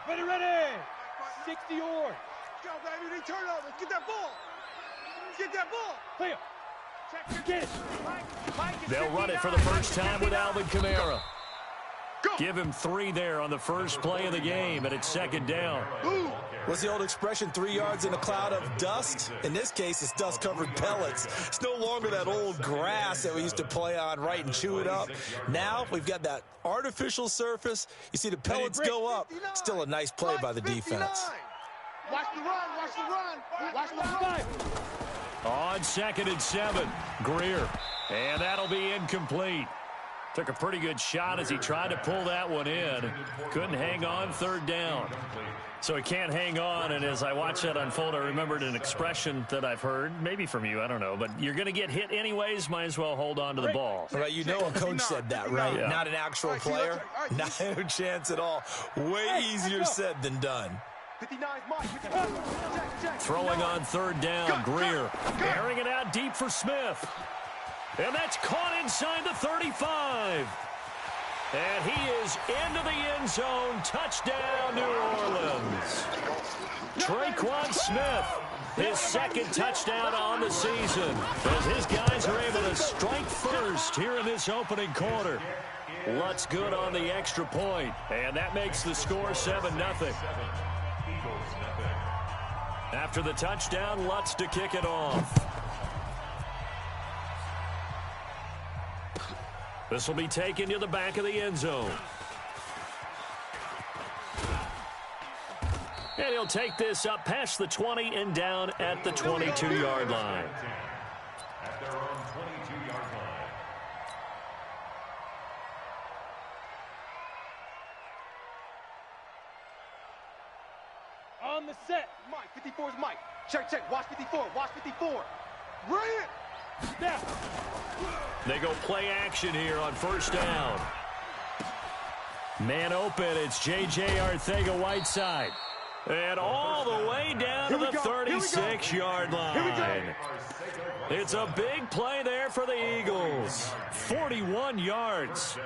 Ready, ready. 60 yards. Go, baby. They turn over. Get that ball. Get that ball. Clear. Get it. They'll run it for the first time with Alvin Kamara. Give him 3 there on the first play of the game, and it's second down. What's the old expression, 3 yards in a cloud of dust? In this case, it's dust-covered pellets. It's no longer that old grass that we used to play on, right, and chew it up. Now we've got that artificial surface. You see the pellets go up. Still a nice play by the defense. Watch the run, watch the run, watch the run. On 2nd and 7, Greer. And that'll be incomplete. Took a pretty good shot as he tried to pull that one in. Couldn't hang on, 3rd down. So he can't hang on, and as I watch that unfold, I remembered an expression that I've heard, maybe from you, I don't know, but you're going to get hit anyways, might as well hold on to the ball. Right, you know a coach said that, right? Yeah. Not an actual player. Not a chance at all. Way easier said than done. Throwing on 3rd down, Greer. Airing it out deep for Smith. And that's caught inside the 35. And he is into the end zone. Touchdown, New Orleans. Traquan Smith, his 2nd touchdown on the season, as his guys are able to strike first here in this opening quarter. Lutz good on the extra point, and that makes the score 7-0. After the touchdown, Lutz to kick it off. This will be taken to the back of the end zone. And he'll take this up past the 20 and down at the 22-yard line. At their own 22-yard line. On the set. Mike, 54 is Mike. Check, check. Watch 54. Watch 54. Bring it. Snap. They go play action here on 1st down. Man open, it's J.J. Arcega-Whiteside. And all the way down to the 36-yard line. It's a big play there for the Eagles. 41 yards.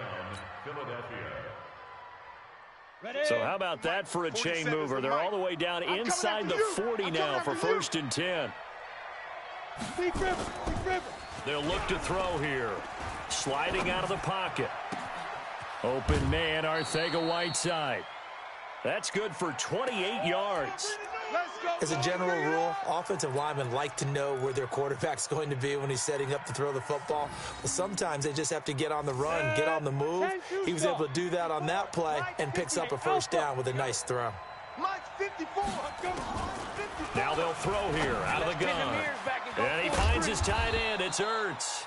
So how about that for a chain mover? They're all the way down inside the 40 now for 1st and 10. They'll look to throw here. Sliding out of the pocket. Open man, Arcega-Whiteside. That's good for 28 yards. As a general rule, offensive linemen like to know where their quarterback's going to be when he's setting up to throw the football. But sometimes they just have to get on the run, get on the move. He was able to do that on that play and picks up a 1st down with a nice throw. Now they'll throw here out of the gun. And he finds his tight end. It's Ertz.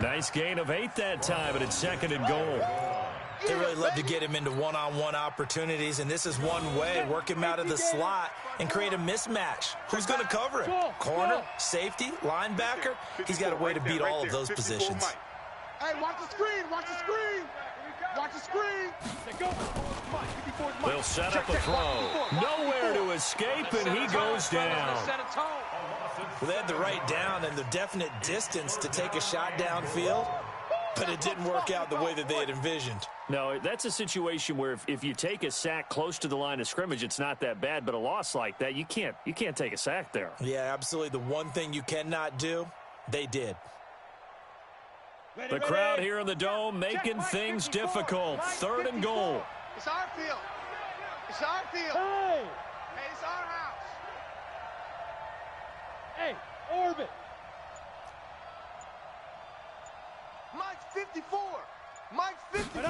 Nice gain of 8 that time, but it's 2nd and goal. They really love to get him into one-on-one opportunities, and this is one way. Work him out of the slot and create a mismatch. Who's going to cover him? Corner, safety, linebacker? He's got a way to beat all of those positions. Hey, watch the screen. Watch the screen. Watch the screen. They'll set up a throw. Nowhere to escape, and he goes down. Well, they had the right down and the definite distance to take a shot downfield, but it didn't work out the way that they had envisioned. No, that's a situation where if you take a sack close to the line of scrimmage, it's not that bad, but a loss like that, you can't take a sack there. Yeah, absolutely. The one thing you cannot do, they did. The crowd here in the Dome making things difficult. 3rd and goal. It's our field. It's our field. Hey, It's our house. hey, orbit. Mike's 54. Mike's 50.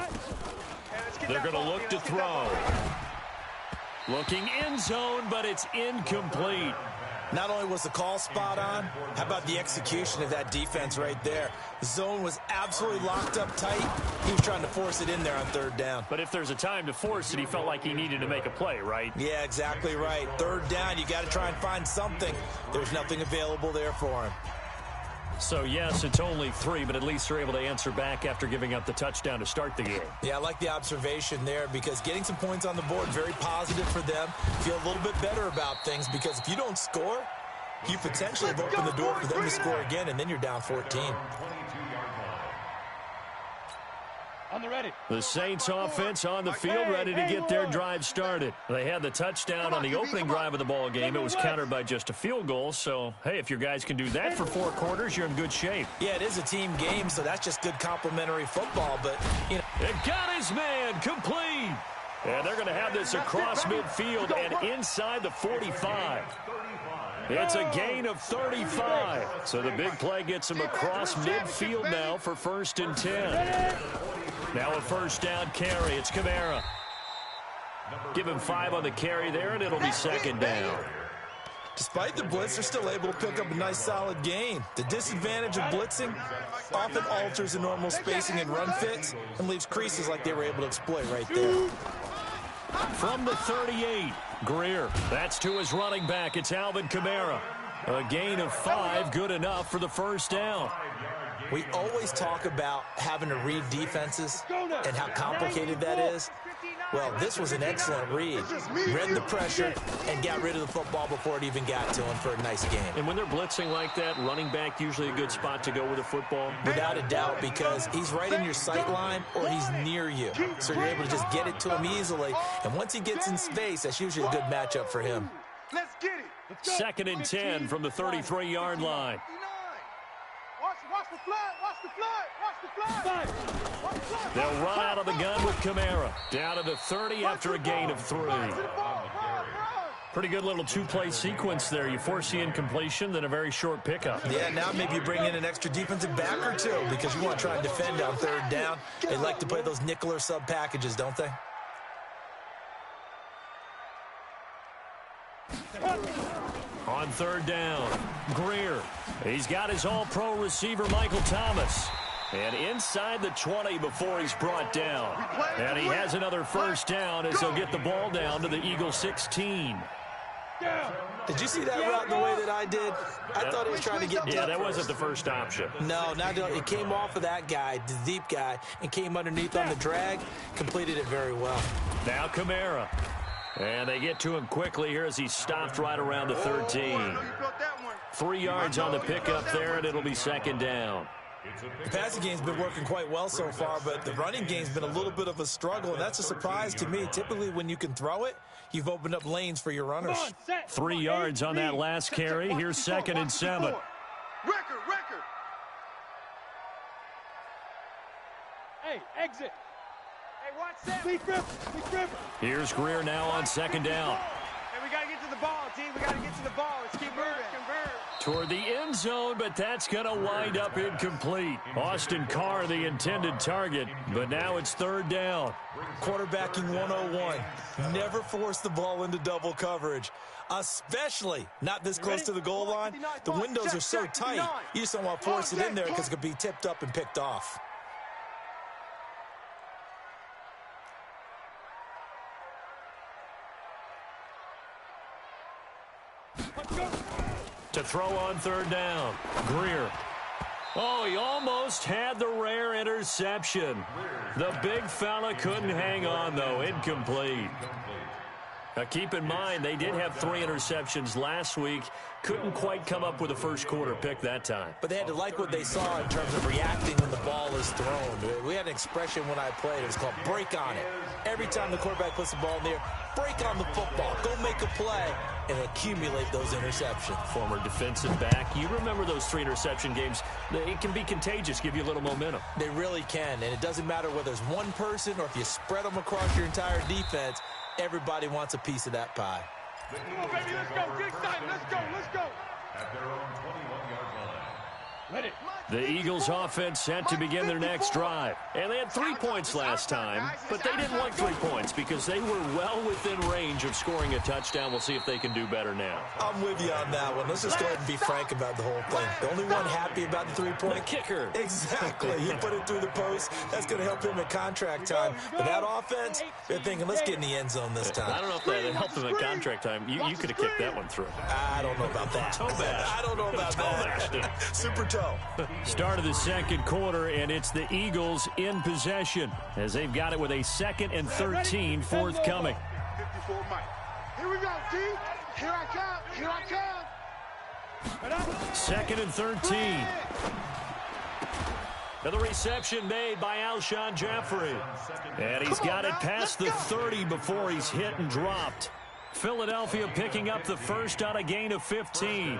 They're going to look to throw. Looking end zone, but it's incomplete. Not only was the call spot on, how about the execution of that defense right there? The zone was absolutely locked up tight. He was trying to force it in there on 3rd down. But if there's a time to force it, he felt like he needed to make a play, right? Yeah, exactly right. 3rd down, you got to try and find something. There's nothing available there for him. So, yes, it's only 3, but at least they're able to answer back after giving up the touchdown to start the game. Yeah, I like the observation there because getting some points on the board, very positive for them. Feel a little bit better about things because if you don't score, you potentially have opened the door for them to score again, and then you're down 14. On the ready. The Saints offense on the field, ready to get their drive started. They had the touchdown on the opening drive of the ball game. It was countered by just a field goal. So, hey, if your guys can do that for 4 quarters, you're in good shape. Yeah, it is a team game, so that's just good complimentary football. But, you know. It got his man complete. And they're going to have this across midfield and inside the 45. It's a gain of 35. So the big play gets him across midfield now for 1st and 10. Now a first down carry. It's Kamara. Give him 5 on the carry there, and it'll be 2nd down. Despite the blitz, they're still able to pick up a nice, solid gain. The disadvantage of blitzing often alters the normal spacing and run fits and leaves creases like they were able to exploit right there. From the 38, Greer. That's to his running back. It's Alvin Kamara. A gain of 5, good enough for the first down. We always talk about having to read defenses and how complicated that is. Well, this was an excellent read. Read the pressure and got rid of the football before it even got to him for a nice game. And when they're blitzing like that, running back usually a good spot to go with a football? Without a doubt, because he's right in your sight line or he's near you. So you're able to just get it to him easily. And once he gets in space, that's usually a good matchup for him. Let's get it. 2nd and 10 from the 33-yard line. Watch the flag. Watch the flag. Watch the flag. They'll run out of the gun with Kamara. Down to the 30 after a gain of 3. Pretty good little 2-play sequence there. You force the incompletion, then a very short pickup. Yeah, now maybe you bring in an extra defensive back or 2 because you want to try and defend on 3rd down. They like to play those nickel or sub packages, don't they? On 3rd down, Greer. He's got his all-pro receiver, Michael Thomas. And inside the 20 before he's brought down. And he has another first down as he'll get the ball down to the Eagle 16. Did you see that route the way that I did? I thought he was trying to get deep. Yeah, that wasn't the first option. No, it came off of that guy, the deep guy, and came underneath on the drag. Completed it very well. Now Kamara. And they get to him quickly here as he's stopped right around the 13. 3 yards on the pickup there, and it'll be 2nd down. The passing game's been working quite well so far, but the running game's been a little bit of a struggle, and that's a surprise to me. Typically, when you can throw it, you've opened up lanes for your runners. 3 yards on that last carry. Here's 2nd and 7. Record. Hey, exit. Hey, watch that. Please grip. Here's Greer now on 2nd down. Hey, we got to get to the ball, team. We got to get to the ball. Let's keep moving. Toward the end zone, but that's going to wind up incomplete. Austin Carr, the intended target, but now it's 3rd down. Quarterbacking 101. Never force the ball into double coverage, especially not this close to the goal line. The windows are so tight, you just don't want to force it in there because it could be tipped up and picked off. To throw on 3rd down, Greer. Oh, he almost had the rare interception. The big fella couldn't hang on, though. Incomplete. Now, keep in mind, they did have 3 interceptions last week. Couldn't quite come up with a first quarter pick that time. But they had to like what they saw in terms of reacting when the ball is thrown. We had an expression when I played. It was called break on it. Every time the quarterback puts the ball in there, break on the football. Go make a play and accumulate those interceptions. Former defensive back. You remember those 3 interception games. It can be contagious, give you a little momentum. They really can, and it doesn't matter whether it's one person or if you spread them across your entire defense. Everybody wants a piece of that pie. Come on, baby, let's go. Get excited. Let's go. At their own 21-yard line. Ready. The Eagles offense set to begin their next drive. And they had 3 points last time, but they didn't want 3 points because they were well within range of scoring a touchdown. We'll see if they can do better now. I'm with you on that one. Let's just go ahead and be frank about the whole thing. The only one happy about the 3-point. The kicker. Exactly. He put it through the post. That's going to help him at contract time. But that offense, they're thinking, let's get in the end zone this time. I don't know if that helped him at contract time. You could have kicked that one through. I don't know about that. Toe bash. I don't know about that. Super toe. Start of the second quarter, and it's the Eagles in possession as they've got it with a 2nd and 13 forthcoming. 54 Mike. Here we go, D. Here I come. 2nd and 13. And the reception made by Alshon Jeffrey. And he's got it past the 30 before he's hit and dropped. Philadelphia picking up the first on a gain of 15.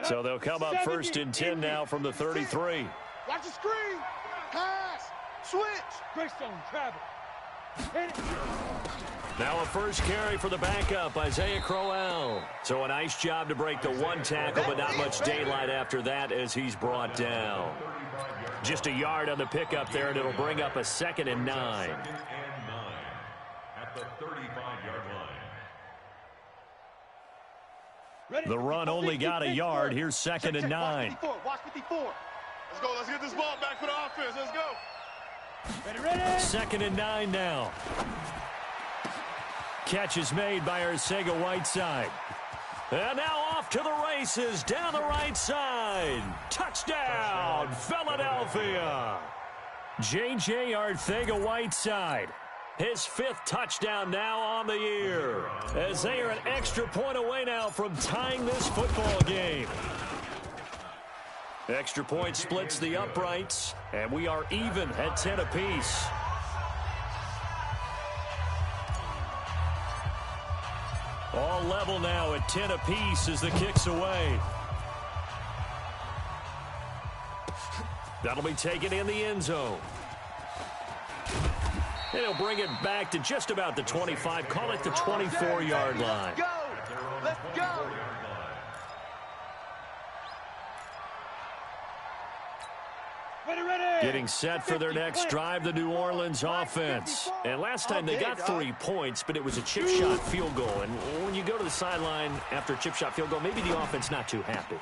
So they'll come up first and 10 now from the 33. Watch the screen. Pass. Switch. Greystone travel. Now a first carry for the backup, Isaiah Crowell. So a nice job to break the one tackle, but not much daylight after that as he's brought down. Just a yard on the pickup there, and it'll bring up a 2nd and 9. At the 35-yard line. The run only got a yard. Here's 2nd and 9. Watch 54. Let's go. Let's get this ball back for the offense. Let's go. Ready. 2nd and 9 now. Catch is made by Arcega-Whiteside. And now off to the races down the right side. Touchdown, Philadelphia. J.J. Arcega-Whiteside. His 5th touchdown now on the year. As they are an extra point away now from tying this football game. Extra point splits the uprights, and we are even at 10 apiece. All level now at 10 apiece as the kick's away. That'll be taken in the end zone. And he'll bring it back to just about the 25, call it the 24-yard line. Let's go. Let's go. Ready. Getting set for their next drive, the New Orleans offense. And last time they got 3 points, but it was a chip shot field goal. And when you go to the sideline after a chip shot field goal, maybe the offense not too happy.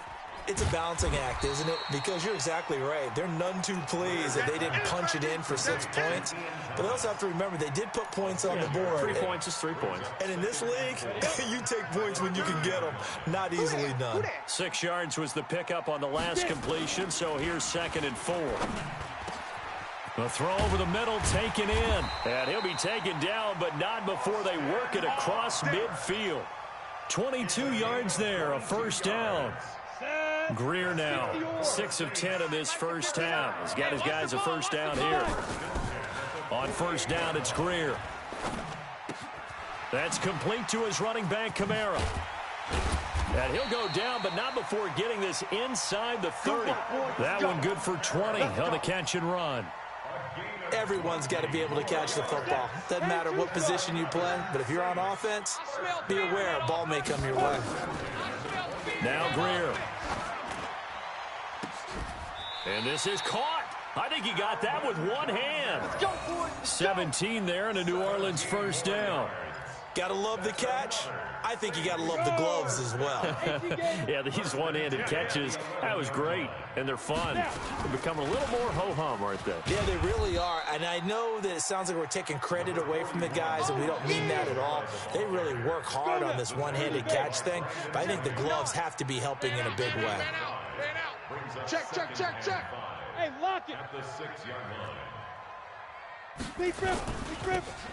It's a balancing act, isn't it? Because you're exactly right. They're none too pleased that they didn't punch it in for 6 points. But they also have to remember they did put points on the board. 3 points is 3 points. And in this league, you take points when you can get them. Not easily done. 6 yards was the pickup on the last completion, so here's 2nd and 4. The throw over the middle taken in. And he'll be taken down, but not before they work it across midfield. 22 yards there, a first down. Greer now, 6 of 10 in this first half. He's got his guys a first down here. On first down, it's Greer. That's complete to his running back, Kamara. And he'll go down, but not before getting this inside the 30. That one good for 20 on the catch and run. Everyone's got to be able to catch the football. Doesn't matter what position you play, but if you're on offense, be aware a ball may come your way. Now Greer. And this is caught. I think he got that with one hand. 17 there and a New Orleans first down. Got to love the catch. I think you got to love the gloves as well. Yeah, these one-handed catches, that was great, and they're fun. They become a little more ho-hum, aren't they? Yeah, they really are. And I know that it sounds like we're taking credit away from the guys, and we don't mean that at all. They really work hard on this one-handed catch thing, but I think the gloves have to be helping in a big way. Check, check, check, check. Hey, lock it. At the 6-yard line.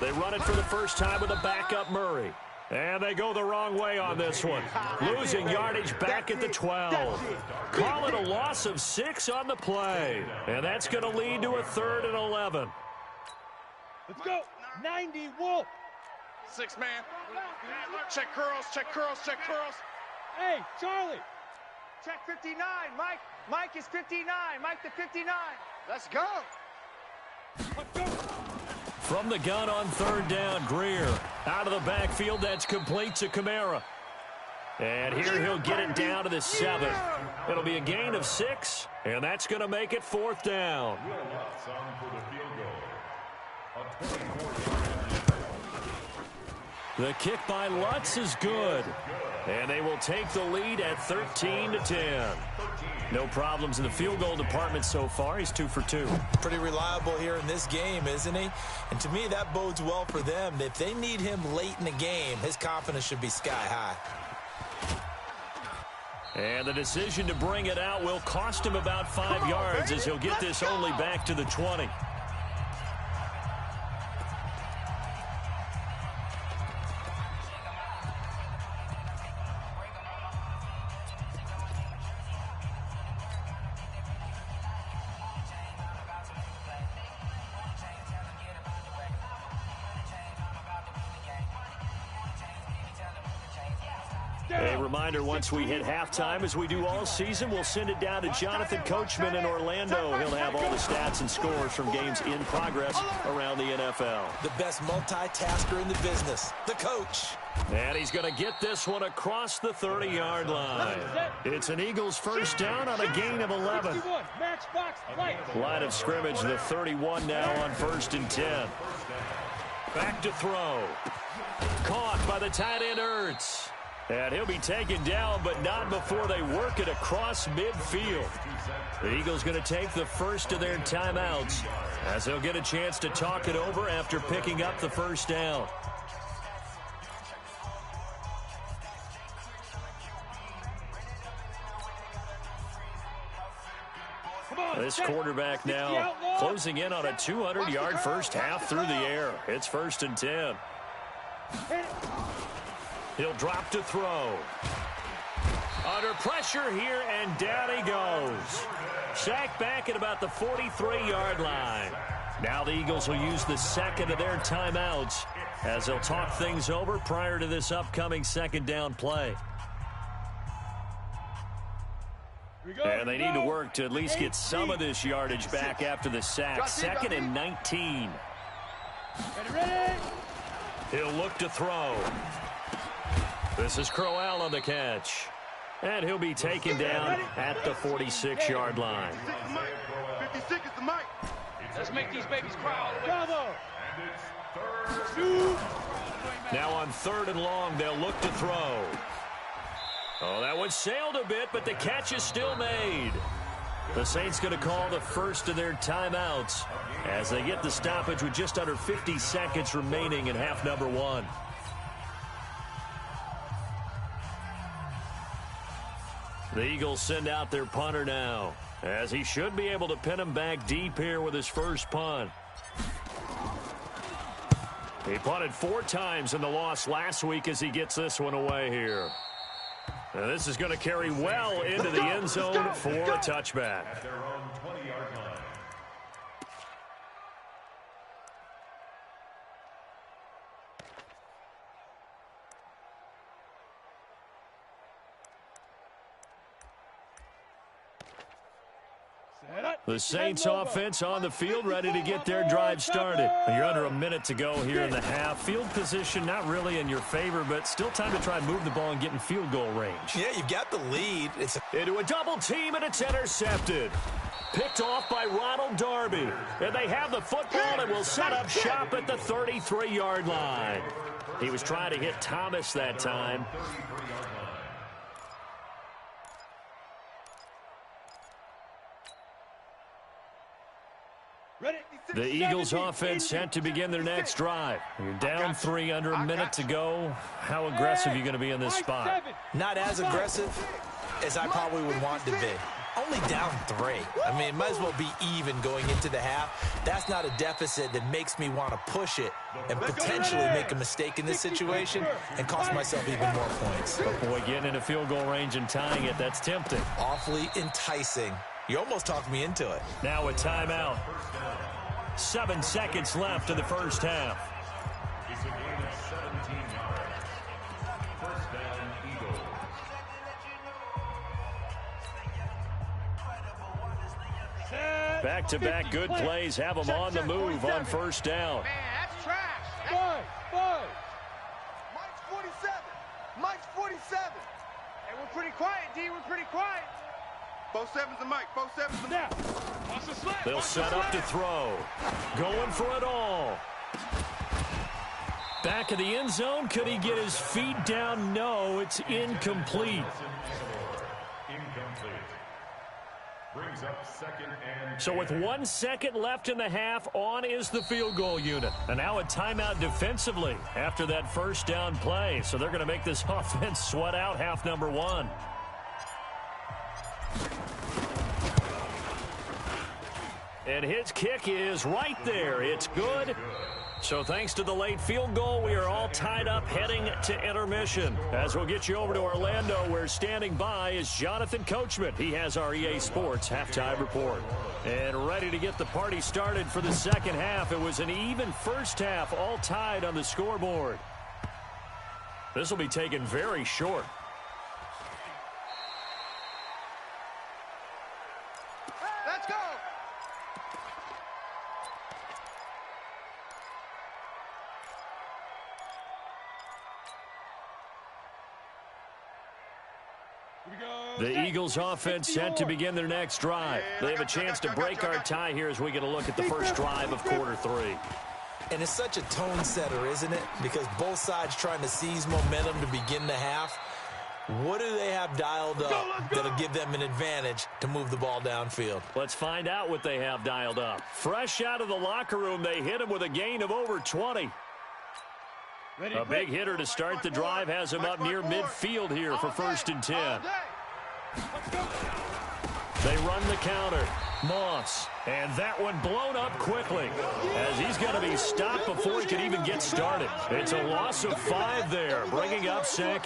They run it for the first time with a backup Murray. And they go the wrong way on this one. Losing yardage back at the 12. Call it a loss of 6 on the play. And that's going to lead to a 3rd and 11. Let's go. 90 Wolf. 6 man. Check curls, check curls, check curls. Hey, Charlie. Check 59. Mike. Mike is 59. Mike to 59. Let's go. Let's go. From the gun on 3rd down, Greer. Out of the backfield, that's complete to Kamara. And here he'll get it down to the 7. It'll be a gain of 6, and that's going to make it 4th down. The kick by Lutz is good. And they will take the lead at 13-10. No problems in the field goal department so far. He's 2 for 2. Pretty reliable here in this game, isn't he? And to me, that bodes well for them. If they need him late in the game, his confidence should be sky high. And the decision to bring it out will cost him about 5 yards as he'll get this only back to the 20. A reminder, once we hit halftime, as we do all season, we'll send it down to Jonathan Coachman in Orlando. He'll have all the stats and scores from games in progress around the NFL. The best multitasker in the business, the coach. And he's going to get this one across the 30-yard line. It's an Eagles first down on a gain of 11. Line of scrimmage, the 31 now on 1st and 10. Back to throw. Caught by the tight end, Ertz. And he'll be taken down, but not before they work it across midfield. The Eagles going to take the first of their timeouts as they'll get a chance to talk it over after picking up the first down. This quarterback now closing in on a 200-yard first half through the air. It's 1st and 10. He'll drop to throw. Under pressure here, and down he goes. Sacked back at about the 43-yard line. Now the Eagles will use the second of their timeouts as they'll talk things over prior to this upcoming second down play. And they need to work to at least get some of this yardage back after the sack. 2nd and 19. He'll look to throw. This is Crowell on the catch. And he'll be taken down at the 46-yard line. 56 is the mic. Let's make these babies cry. Bravo. Now on 3rd and long, they'll look to throw. Oh, that one sailed a bit, but the catch is still made. The Saints going to call the first of their timeouts as they get the stoppage with just under 50 seconds remaining in half number 1. The Eagles send out their punter now, as he should be able to pin him back deep here with his first punt. He punted 4 times in the loss last week as he gets this one away here. Now this is going to carry well into the end zone for a touchback. At their own 20-yard line. The Saints offense on the field, ready to get their drive started. You're under a minute to go here in the half. Field position not really in your favor, but still time to try and move the ball and get in field goal range. Yeah, you've got the lead. Into a double team, and it's intercepted. Picked off by Ronald Darby. And they have the football and will set up shop at the 33-yard line. He was trying to hit Thomas that time. The Eagles offense set to begin their next drive. You're down 3, under a minute to go. How aggressive are you going to be in this spot? Not as aggressive as I probably would want to be. Only down 3. I mean, it might as well be even going into the half. That's not a deficit that makes me want to push it and potentially make a mistake in this situation and cost myself even more points. But boy, getting into field goal range and tying it, that's tempting. Awfully enticing. You almost talked me into it. Now a timeout. 7 seconds left in the first half. It's a gain of 17 yards. First down, Eagles. Back-to-back good plays have them on the move on first down. Man, that's trash. Five. Mike's 47. Mike's 47. Hey, we're pretty quiet, D. We're pretty quiet. 47's the mic. 47's the Now, watch the slap. They'll set up to throw. Going for it all. Back of the end zone. Could he get his feet down? No, it's incomplete. Incomplete. Brings up 2nd and 10. So with 1 second left in the half, on is the field goal unit. And now a timeout defensively after that first down play. So they're going to make this offense sweat out half number 1. And his kick is right there. It's good. So thanks to the late field goal, we are all tied up heading to intermission. As we'll get you over to Orlando, where standing by is Jonathan Coachman. He has our EA Sports halftime report. And ready to get the party started for the second half. It was an even first half, all tied on the scoreboard. This will be taken very short. The Eagles offense set to begin their next drive. They have a chance to break our tie here as we get a look at the first drive of quarter 3. And it's such a tone setter, isn't it? Because both sides trying to seize momentum to begin the half. What do they have dialed up that'll give them an advantage to move the ball downfield? Let's find out what they have dialed up. Fresh out of the locker room, they hit him with a gain of over 20. A big hitter to start the drive has him up near midfield here for 1st and 10. They run the counter. Moss. And that one blown up quickly as he's going to be stopped before he can even get started. It's a loss of 5 there, bringing up 2nd.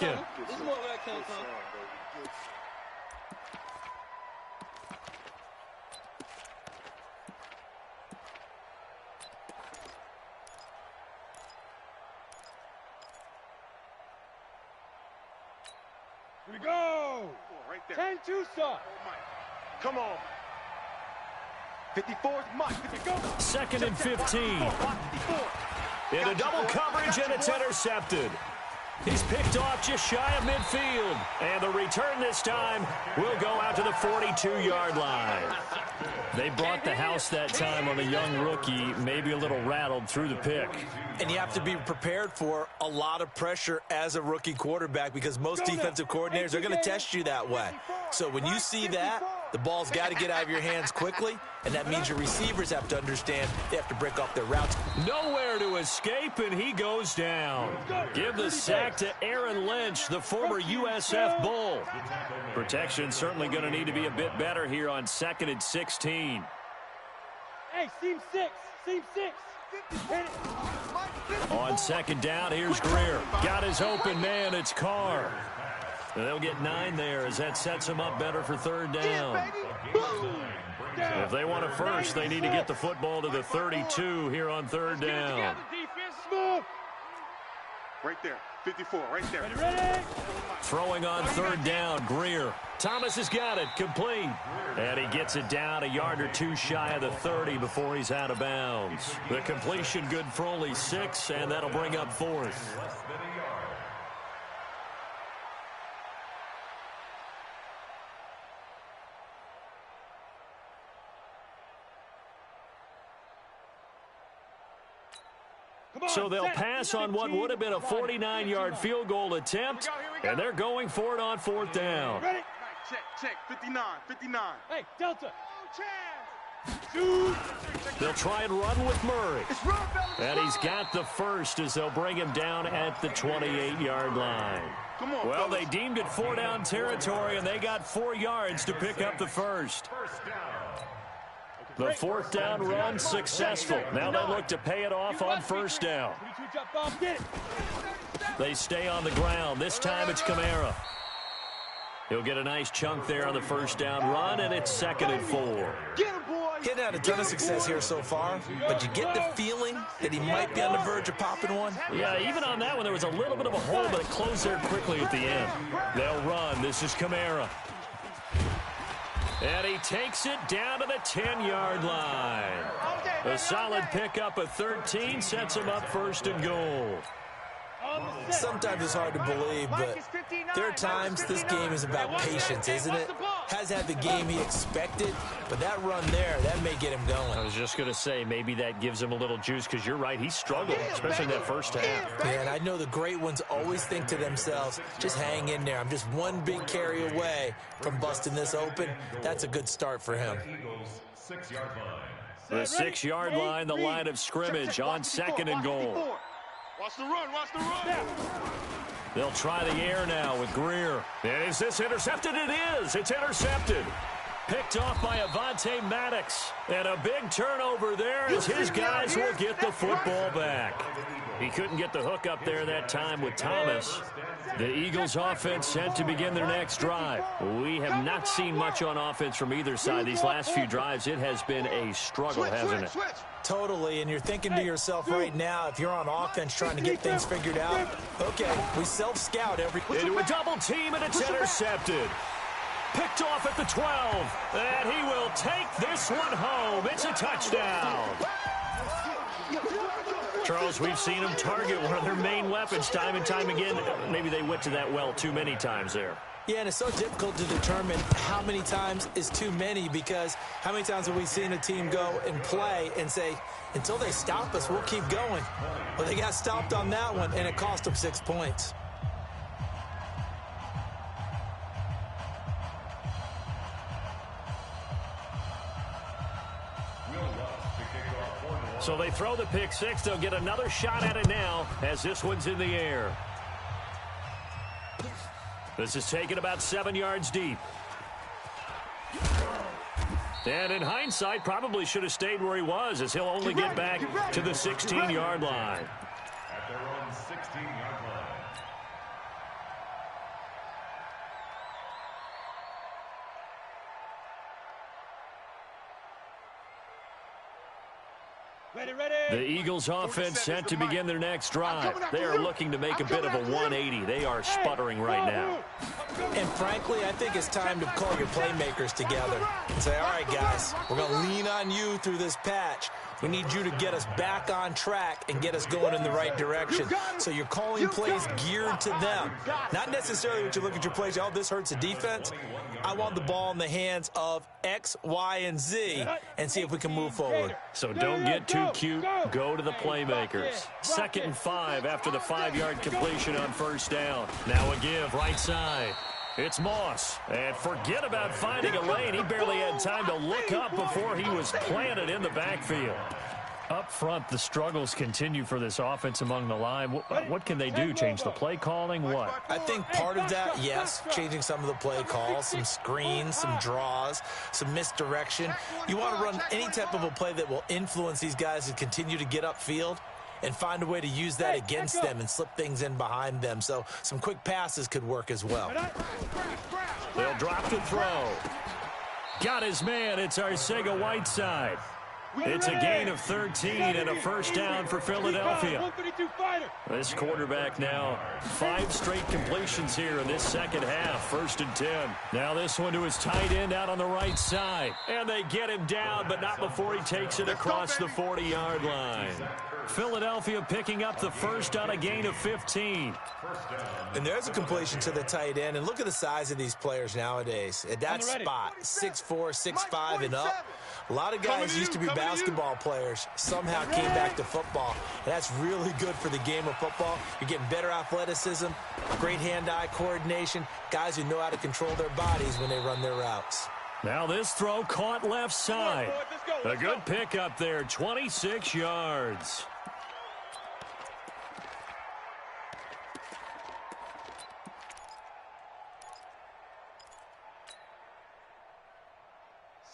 Here we go. Right there. 10-2, son. Come on. 54's Mike. Go. 2nd and 15. In a double coverage, and it's intercepted. He's picked off just shy of midfield. And the return this time will go out to the 42-yard line. They brought the house that time on a young rookie, maybe a little rattled through the pick. And you have to be prepared for a lot of pressure as a rookie quarterback because most defensive coordinators are going to test you that way. So when you see that, the ball's got to get out of your hands quickly, and that means your receivers have to understand they have to break off their routes. Nowhere to escape, and he goes down. Give the sack to Aaron Lynch, the former USF Bull. Protection certainly going to need to be a bit better here on 2nd and 16. Hey, seam 6. Seam 6. Hit it. On 2nd down, here's Greer. Got his open man, it's Carr. They'll get 9 there as that sets them up better for 3rd down. If they want a first, they need to get the football to the 32 here on 3rd down. Right there. 54, right there. Ready? Throwing on 3rd down, Greer. Thomas has got it, complete. And he gets it down a yard or 2 shy of the 30 before he's out of bounds. The completion good for only 6, and that'll bring up 4th. So they'll pass on what would have been a 49-yard field goal attempt, and they're going for it on 4th down. Ready? Check. 59. Hey, Delta. They'll try and run with Murray. And he's got the first as they'll bring him down at the 28-yard line. Come on, well, they deemed it 4-down territory, and they got 4 yards to pick up the first. The 4th down run successful. Now they look to pay it off on 1st down. They stay on the ground. This time it's Kamara. He'll get a nice chunk there on the 1st down run, and it's 2nd and 4. Getting out a ton of success here so far, but you get the feeling that he might be on the verge of popping one. Yeah, even on that one, there was a little bit of a hole, but it closed there quickly at the end. They'll run. This is Kamara. And he takes it down to the 10-yard line. A solid pickup of 13 sets him up 1st and goal. Sometimes it's hard to believe, but there are times this game is about patience, isn't it? Has had the game he expected, but that run there, that may get him going. I was just going to say, maybe that gives him a little juice, because you're right, he struggled, especially in that first half. Yeah, and I know the great ones always think to themselves, just hang in there. I'm just one big carry away from busting this open. That's a good start for him. The 6-yard line, the line of scrimmage on 2nd and goal. Watch the run. They'll try the air now with Greer. And is this intercepted? It is. It's intercepted. Picked off by Avonte Maddox. And a big turnover there as his guys will get the football back. He couldn't get the hook up there that time with Thomas. The Eagles offense set to begin their next drive. We have not seen much on offense from either side. These last few drives, it has been a struggle, hasn't it? Totally, and you're thinking to yourself right now, if you're on offense trying to get things figured out, okay, we self-scout every... Into a double team, and it's intercepted. Picked off at the 12, and he will take this one home. It's a touchdown. Charles, we've seen them target one of their main weapons time and time again. Maybe they went to that well too many times there. Yeah, and it's so difficult to determine how many times is too many, because how many times have we seen a team go and play and say, until they stop us, we'll keep going. Well, they got stopped on that one, and it cost them 6 points. So they throw the pick six. They'll get another shot at it now as this one's in the air. This is taken about 7 yards deep. And in hindsight, probably should have stayed where he was, as he'll only get back to the 16-yard line. At their own 16-yard line. Ready, ready. The Eagles offense set to begin their next drive. They are looking to make a bit of a 180. They are sputtering right now. And frankly, I think it's time to call your playmakers together and say, all right, guys, we're going to lean on you through this patch. We need you to get us back on track and get us going in the right direction. So you're calling plays geared to them. Not necessarily when you look at your plays, oh, this hurts the defense. I want the ball in the hands of X, Y, and Z and see if we can move forward. So don't get too cute. Go to the playmakers. 2nd and 5 after the 5-yard completion on first down. Now a give right side. It's Moss. And forget about finding a lane. He barely had time to look up before he was planted in the backfield. Up front, the struggles continue for this offense among the line. What can they do? Change the play calling? What? I think part of that, yes, changing some of the play calls, some screens, some draws, some misdirection. You want to run any type of a play that will influence these guys to continue to get upfield and find a way to use that against them and slip things in behind them. So some quick passes could work as well. They'll drop to throw. Got his man. It's Arcega-Whiteside. It's a gain of 13 and a first down for Philadelphia. This quarterback now 5 straight completions here in this second half. 1st and 10. Now this one to his tight end out on the right side. And they get him down, but not before he takes it across the 40-yard line. Philadelphia picking up the first on a gain of 15. And there's a completion to the tight end. And look at the size of these players nowadays. At that spot, 6'4", 6'5", and up. A lot of guys used to be basketball players, somehow came back to football. And that's really good for the game of football. You're getting better athleticism, great hand-eye coordination, guys who know how to control their bodies when they run their routes. Now this throw caught left side. A good pickup there, 26 yards.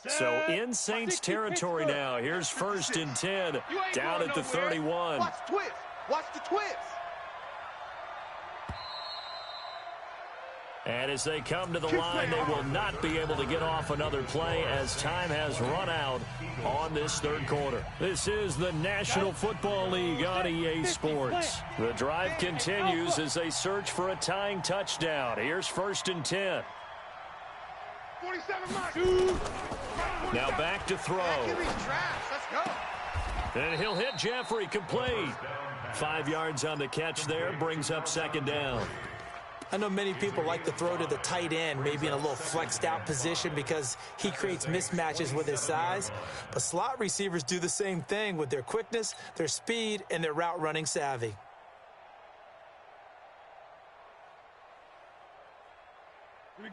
So in Saints territory now. Here's 1st and 10 down at the 31. Watch the twist. Watch the twist. And as they come to the line, they will not be able to get off another play as time has run out on this 3rd quarter. This is the National Football League on EA Sports. The drive continues as they search for a tying touchdown. Here's 1st and 10. 47 Now back to throw. Let's go. And he'll hit Jeffrey, complete. 5 yards on the catch there, brings up 2nd down. I know many people like to throw to the tight end, maybe in a little flexed out position because he creates mismatches with his size. But slot receivers do the same thing with their quickness, their speed, and their route running savvy.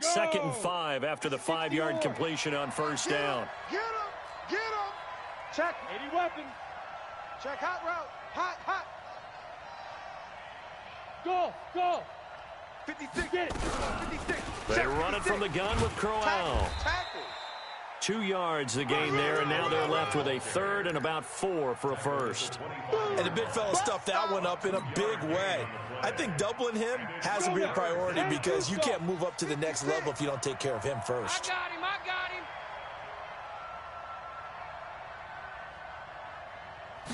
Second and 5 after the 5-yard completion on first down. Get him. Get him. Check. 80 weapons. Check hot route. Hot, hot. Go, go. 56. Get it. 56. They Check, run it 56. from the gun with Crowell. Tackle. 2 yards the gain there, and now they're left with a 3rd and about 4 for a first. And the big fella stuffed that one up in a big way. I think doubling him has to be a priority because you can't move up to the next level if you don't take care of him first. I got him.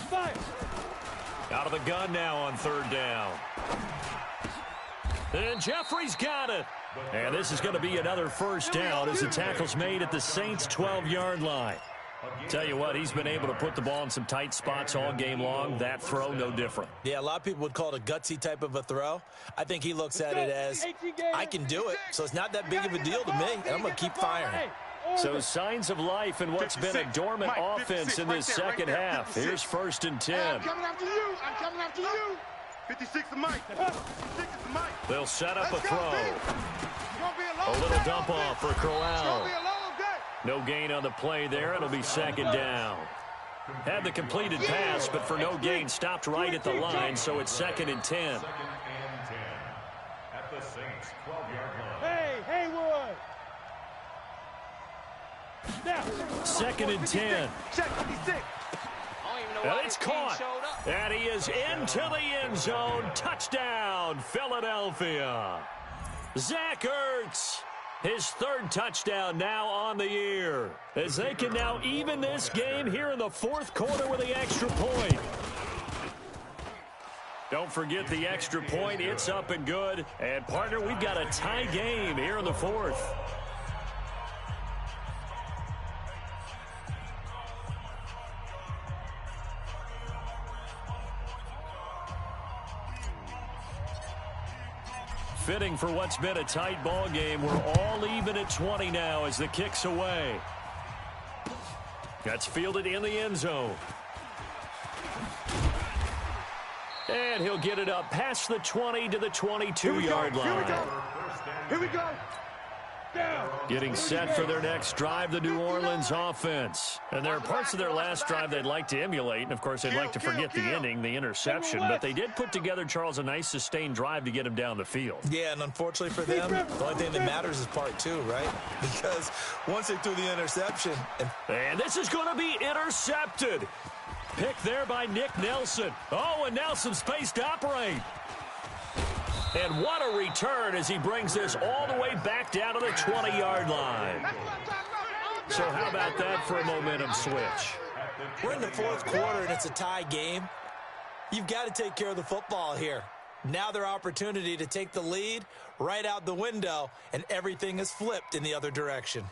Fire. Out of the gun now on 3rd down. And Jeffrey's got it. And this is going to be another first down as the tackle's made at the Saints' 12-yard line. Tell you what, he's been able to put the ball in some tight spots all game long. That throw, no different. Yeah, a lot of people would call it a gutsy type of a throw. I think he looks at it as, I can do it, so it's not that big of a deal to me, and I'm going to keep firing. So signs of life in what's been a dormant offense in this second half. Here's 1st and 10. I'm coming after you. I'm coming after you. 56 to Mike. 56 to Mike. They'll set up a throw. A little dump off for Crowell. No gain on the play there. It'll be 2nd down. Had the completed pass, but for no gain, stopped right at the line, so it's 2nd and 10. 2nd and 10 at the Saints' 12-yard line. Hey, Haywood. Now. 2nd and 10. Check 56. And it's caught. And he is into the end zone. Touchdown, Philadelphia. Zach Ertz. His 3rd touchdown now on the year, as they can now even this game here in the 4th quarter with the extra point. Don't forget the extra point. It's up and good. And, partner, we've got a tie game here in the 4th. Fitting for what's been a tight ball game. We're all even at 20 now as the kick's away. That's fielded in the end zone. And he'll get it up past the 20 to the 22-yard line. Here we go. Here we go. Getting set for their next drive, the New Orleans offense. And there are parts of their last drive they'd like to emulate. And, of course, they'd like to forget the ending, the interception. But they did put together, Charles, a nice sustained drive to get him down the field. Yeah, and unfortunately for them, the only thing that matters is part 2, right? Because once they threw the interception. And this is going to be intercepted. Picked there by Nick Nelson. Oh, and now some space to operate. And what a return as he brings this all the way back down to the 20-yard line. So how about that for a momentum switch? We're in the 4th quarter, and it's a tie game. You've got to take care of the football here. Now their opportunity to take the lead right out the window, and everything is flipped in the other direction.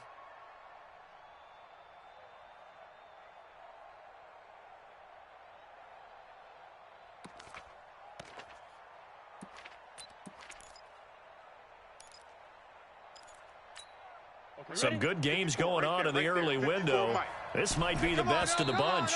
Some good games going on in the early window. This might be the best of the bunch.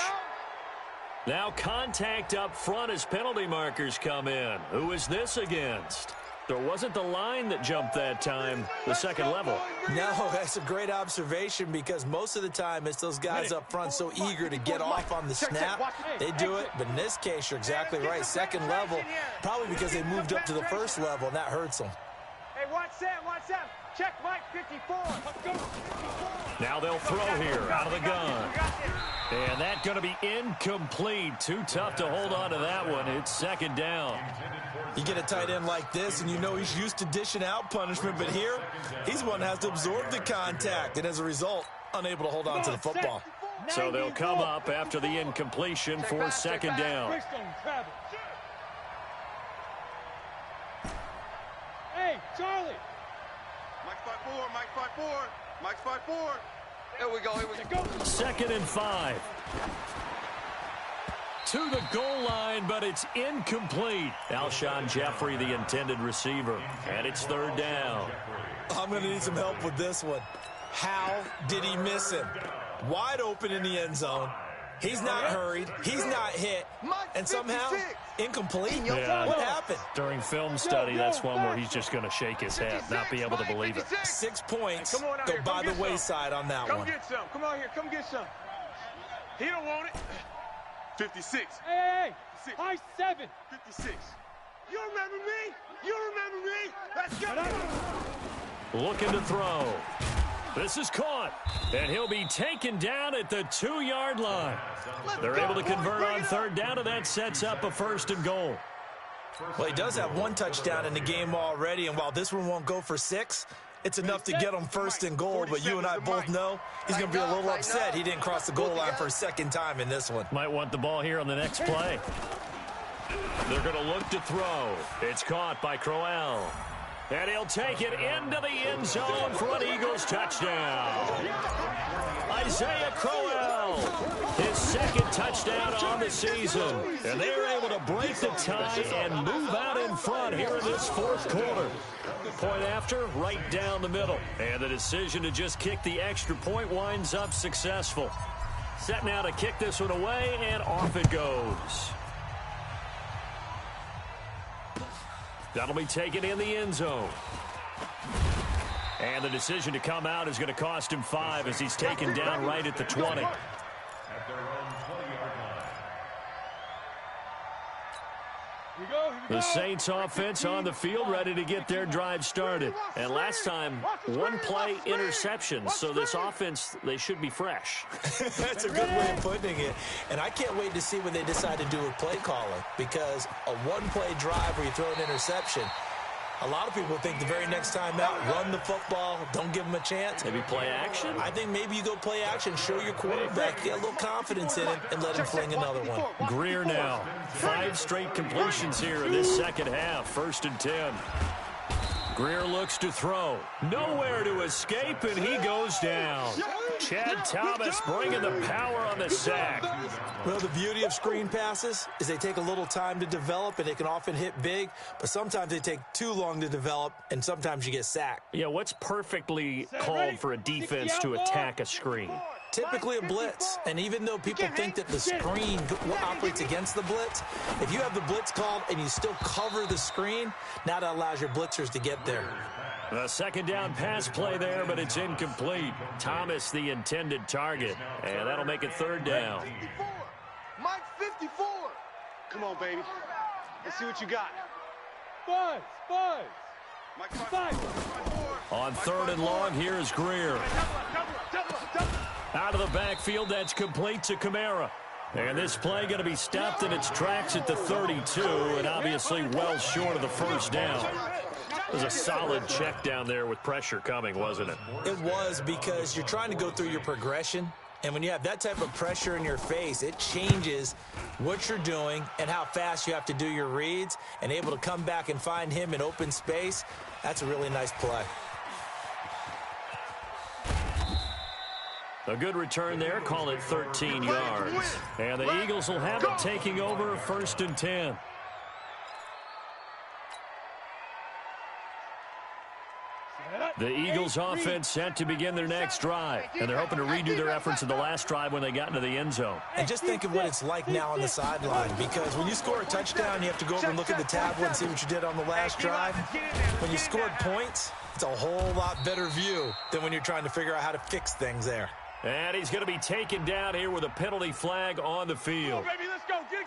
Now contact up front as penalty markers come in. Who is this against? There wasn't the line that jumped that time, the second level. No, that's a great observation because most of the time it's those guys up front so eager to get off on the snap. They do it, but in this case, you're exactly right. Second level, probably because they moved up to the 1st level, and that hurts them. Hey, watch that, watch that. Check Mike 54. Now they'll throw here out of the gun. And that's going to be incomplete. Too tough to hold on to that one. It's 2nd down. You get a tight end like this, and you know he's used to dishing out punishment, but here, he's one that has to absorb the contact, and as a result, unable to hold on to the football. So they'll come up after the incompletion for 2nd down. Hey, Charlie. Mike's 5-4, Mike's 5-4, Mike's 5-4. Here we go, here we go. 2nd and 5. To the goal line, but it's incomplete. Alshon Jeffrey, the intended receiver. And it's 3rd down. I'm going to need some help with this one. How did he miss him? Wide open in the end zone. He's not hurried. He's not hit. And somehow, incomplete? Yeah. What happened? During film study, that's one where he's just going to shake his head, not be able to believe it. 6 points go by the wayside on that one. Come get some. Come on here. Come get some. He don't want it. 56. Hey, high 7. 56. You remember me? You remember me? Let's go. Looking to throw. This is caught, and he'll be taken down at the 2-yard line. They're able to convert on 3rd down, and that sets up a 1st and goal. Well, he does have 1 touchdown in the game already, and while this one won't go for 6, it's enough to get him 1st and goal, but you and I both know he's going to be a little upset he didn't cross the goal line for a 2nd time in this one. Might want the ball here on the next play. They're going to look to throw. It's caught by Crowell. And he'll take it into the end zone for an Eagles touchdown. Isaiah Crowell, his second touchdown on the season. And they're able to break the tie and move out in front here in this fourth quarter. Point after, right down the middle. And the decision to just kick the extra point winds up successful. Set now to kick this one away, and off it goes. That'll be taken in the end zone. And the decision to come out is going to cost him 5 as he's taken down right at the 20. At their own 20-yard line. Here we go. The Saints offense on the field ready to get their drive started. And last time, one play interception. So this offense, they should be fresh. That's a good way of putting it. And I can't wait to see what they decide to do with play calling, because a one-play drive where you throw an interception, a lot of people think the very next time out, run the football, don't give them a chance. Maybe play action? I think maybe you go play action, show your quarterback, get a little confidence in him, and let him fling another one. Greer now. 5 straight completions here in this second half. 1st and 10. Greer looks to throw. Nowhere to escape, and he goes down. Chad Thomas bringing the power on the sack. Well, the beauty of screen passes is they take a little time to develop, and they can often hit big, but sometimes they take too long to develop, and sometimes you get sacked. Yeah, what's perfectly called for a defense to attack a screen? Typically a blitz, and even though people think that the screen operates against the blitz, if you have the blitz called and you still cover the screen, now that allows your blitzers to get there. A second down pass play there, but it's incomplete. Thomas the intended target, and that'll make it 3rd down. 54. Mike 54. Come on, baby. Let's see what you got. Buzz. Mike Five. On 3rd and long, here's Greer. Out of the backfield, that's complete to Kamara. And this play going to be stopped in its tracks at the 32, and obviously well short of the 1st down. It was a solid check down there with pressure coming, wasn't it? It was, because you're trying to go through your progression, and when you have that type of pressure in your face, it changes what you're doing and how fast you have to do your reads, and able to come back and find him in open space. That's a really nice play. A good return there, call it 13 yards. And the Eagles will have it taking over 1st and 10. The Eagles offense set to begin their next drive, and they're hoping to redo their efforts in the last drive when they got into the end zone. And just think of what it's like now on the sideline, because when you score a touchdown, you have to go over and look at the tablet and see what you did on the last drive. When you scored points, it's a whole lot better view than when you're trying to figure out how to fix things there. And he's going to be taken down here with a penalty flag on the field.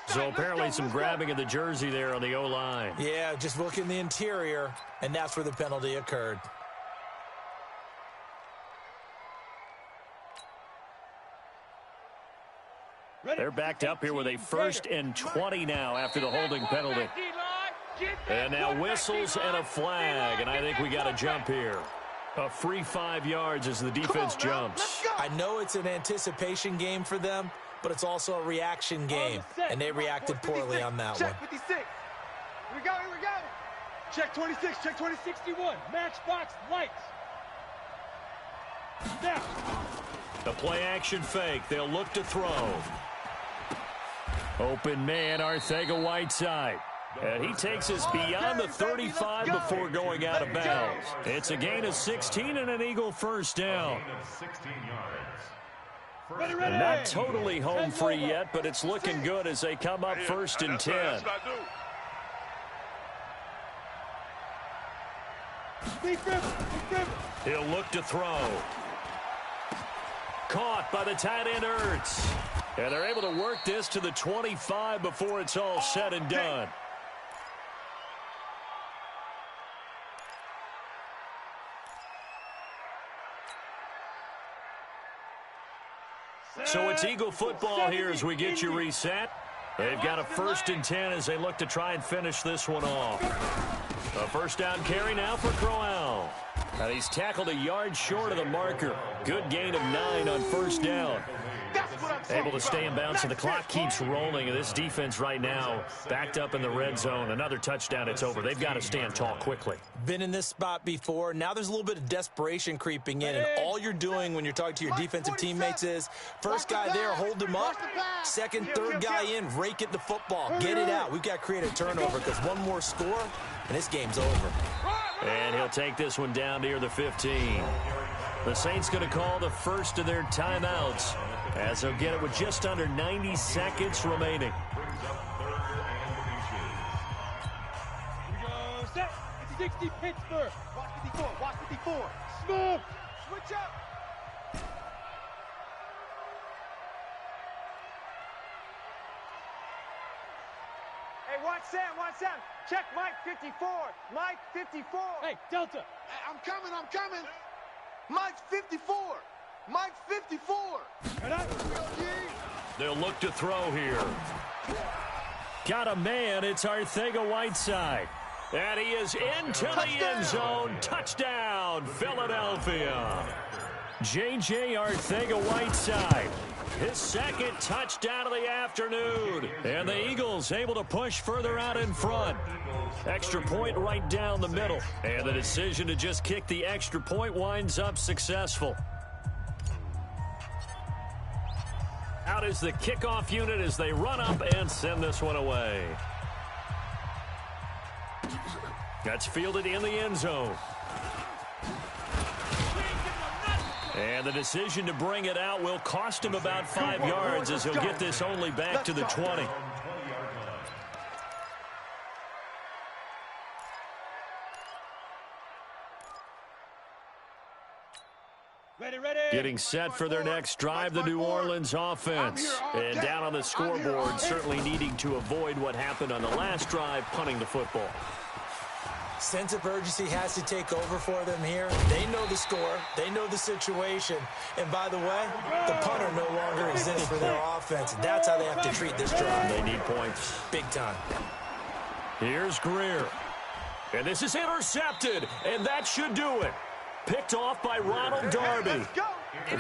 So apparently some grabbing of the jersey there on the O-line. Yeah, just look in the interior, and that's where the penalty occurred. They're backed up here with a 1st and 20 now after the holding penalty. And now whistles and a flag, and I think we got a jump here. A free 5 yards as the defense jumps. I know it's an anticipation game for them, but it's also a reaction game, and they reacted poorly on that one. Check 56. Here we go. Check 26. Check 26. 61. Matchbox lights. Now. The play action fake. They'll look to throw. Open man, Arcega-Whiteside. And he takes us beyond the 35 before going out of bounds. It's a gain of 16 and an Eagle 1st down. And not totally home free yet, but it's looking good as they come up 1st and 10. He'll look to throw. Caught by the tight end Ertz. And they're able to work this to the 25 before it's all said and done. So it's Eagle football here as we get you reset. They've got a 1st and 10 as they look to try and finish this one off. A 1st down carry now for Crowell. And he's tackled a yard short of the marker. Good gain of 9 on 1st down. Able to stay in bounds, and the clock keeps rolling. And this defense right now backed up in the red zone. Another touchdown, it's over. They've got to stand tall quickly. Been in this spot before. Now there's a little bit of desperation creeping in, and all you're doing when you're talking to your defensive teammates is first guy there, hold him up. Second, third guy in, rake at the football. Get it out. We've got to create a turnover because one more score, and this game's over. And he'll take this one down near the 15. The Saints going to call the first of their timeouts as they'll get it with just under 90 seconds remaining. Set. 60 Pittsburgh. Watch 54. Watch 54. Smooth. Switch up. Hey, watch Sam, watch Sam. Check Mike 54. Mike 54. Hey, Delta. I'm coming. Mike's 54. Mike's 54. They'll look to throw here. Got a man. It's Arcega-Whiteside. And he is into the end zone. Touchdown, Philadelphia. J.J. Arcega-Whiteside. His second touchdown of the afternoon. And the Eagles able to push further out in front. Extra point right down the middle. And the decision to just kick the extra point winds up successful. Out is the kickoff unit as they run up and send this one away. That's fielded in the end zone. And the decision to bring it out will cost him about 5 yards as he'll get this only back to the 20. Getting set for their next drive, the New Orleans offense. And down on the scoreboard, certainly needing to avoid what happened on the last drive, punting the football. Sense of urgency has to take over for them here. They know the score. They know the situation. And by the way, the punter no longer exists for their offense. That's how they have to treat this drive. They need points. Big time. Here's Greer. And this is intercepted. And that should do it. Picked off by Ronald Darby.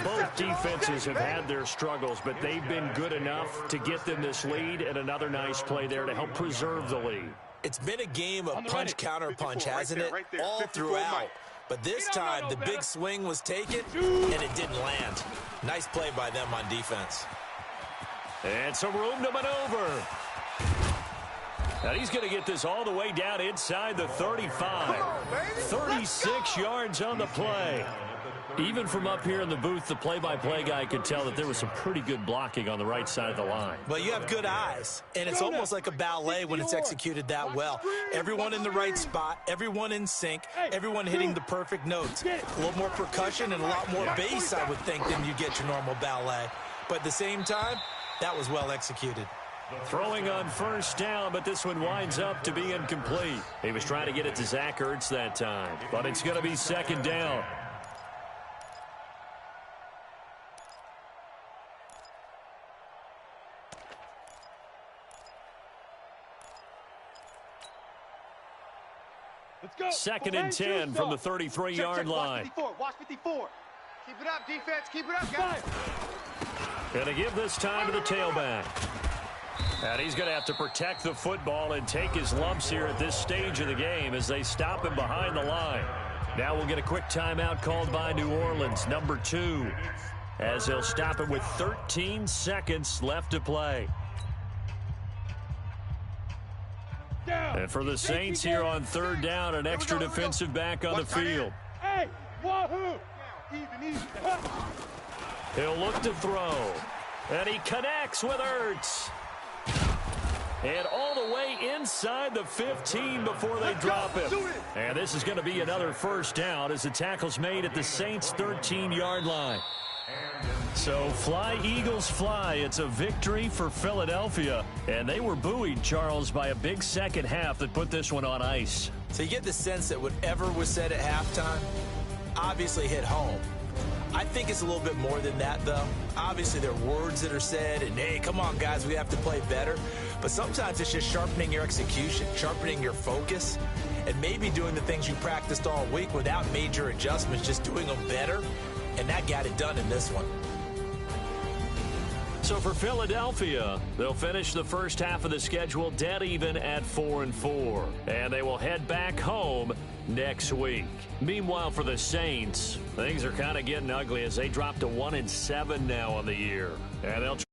Both defenses have had their struggles, but they've been good enough to get them this lead, and another nice play there to help preserve the lead. It's been a game of punch-counter-punch, hasn't it? All throughout. But this time, the big swing was taken, and it didn't land. Nice play by them on defense. And some room to maneuver. And he's going to get this all the way down inside the 35. 36 yards on the play. Even from up here in the booth, the play-by-play guy could tell that there was some pretty good blocking on the right side of the line. Well, you have good eyes, and it's almost like a ballet when it's executed that well. Everyone in the right spot, everyone in sync, everyone hitting the perfect notes. A little more percussion and a lot more bass, I would think, than you get your normal ballet. But at the same time, that was well executed. Throwing on first down, but this one winds up to be incomplete. He was trying to get it to Zach Ertz that time, but it's going to be second down. Second and 10 from the 33-yard line. Watch 54. Keep it up, defense. Keep it up, guys. Going to give this time to the tailback. And he's going to have to protect the football and take his lumps here at this stage of the game as they stop him behind the line. Now we'll get a quick timeout called by New Orleans, number 2, as they'll stop him with 13 seconds left to play. And for the Saints here on third down, an extra defensive back on the field. Hey, wahoo! He'll look to throw. And he connects with Ertz. And all the way inside the 15 before they drop him. And this is going to be another first down as the tackle's made at the Saints' 13-yard line. So fly, Eagles, fly. It's a victory for Philadelphia. And they were buoyed, Charles, by a big second half that put this one on ice. So you get the sense that whatever was said at halftime obviously hit home. I think it's a little bit more than that, though. Obviously, there are words that are said, and, hey, come on, guys, we have to play better. But sometimes it's just sharpening your execution, sharpening your focus, and maybe doing the things you practiced all week without major adjustments, just doing them better. And that got it done in this one. So for Philadelphia, they'll finish the first half of the schedule dead even at 4-4. And they will head back home next week. Meanwhile, for the Saints, things are kind of getting ugly as they drop to 1-7 now on the year. And they'll